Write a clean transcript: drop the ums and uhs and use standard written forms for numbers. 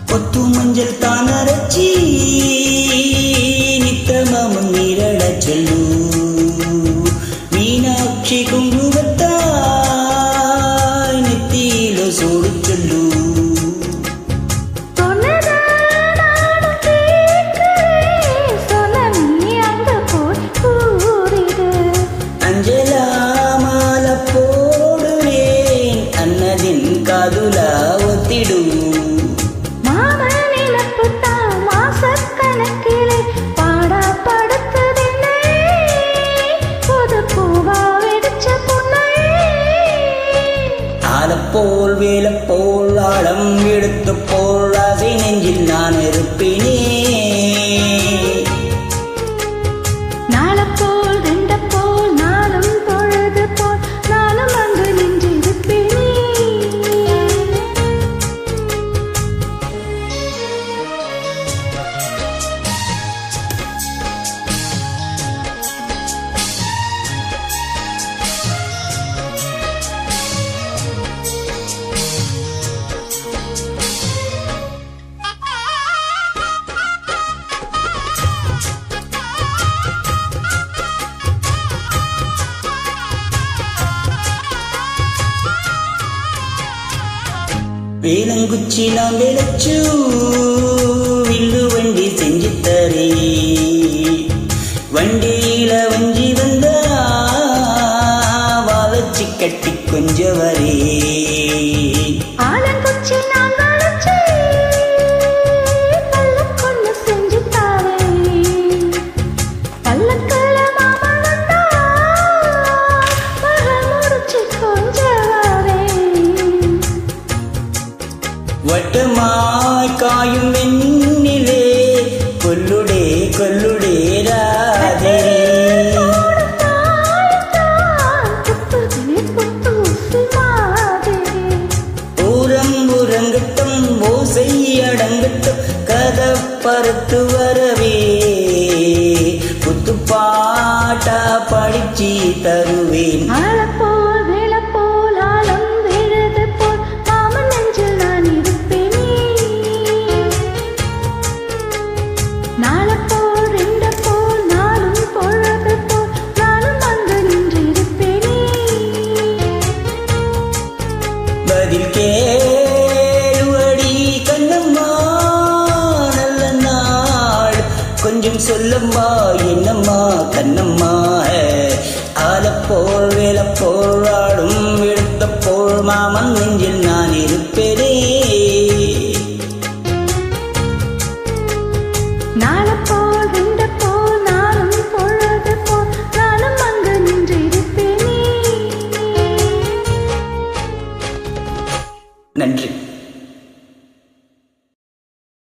கொத்து மஞ்சள் தானரச்சி நித்தமாமன் நீரட சொல்லு மீனாட்சி குங்குமத்தாய் நெத்தியில சோடு சொல்லு அஞ்சலா மாலை போடுவேன் அன்னதின் காதுலா ஒத்திடு போல் வேலை போல் ஆழம் எடுத்து போல் ஆசை நெஞ்சில் நான் இருப்பேனே நாளப்போல் ரெண்ட போல் நாளும் பொழுது போல் நானும் அங்கு நின்றிருப்பேனே வேலங்குச்சி நான் விளைச்சு வில்லு வண்டி செஞ்சு தரே வண்டியில வஞ்சி வந்தா வாழச்சி கட்டி கொஞ்ச வரே ஆலங்குச்சி நான் வளைச்சு பல்லக்கொன்னு செஞ்சு தாரே பல்லக்கல மாமா வந்தா மகள் முடிச்சு கொஞ்ச வரே வட்டமாய் காயும் வெண்ணிலே கொல்லுடே கொல்லுடே ராதிரே ஊரம் உறங்கட்டும் ஓசை அடங்கட்டும் கதை பருத்து வரவே குத்துப்பாட்டா படிச்சு தருவேன் பதில் கேளுவடி கண்ணம்மா நல்ல நாள் கொஞ்சம் சொல்லம்மா என்னம்மா கண்ணம்மா ஆலப்போல் வேலப்போல் ஆடும் எடுத்தப்போல் மாமன் நெஞ்சில் நான் இருப்பேனே நன்றி.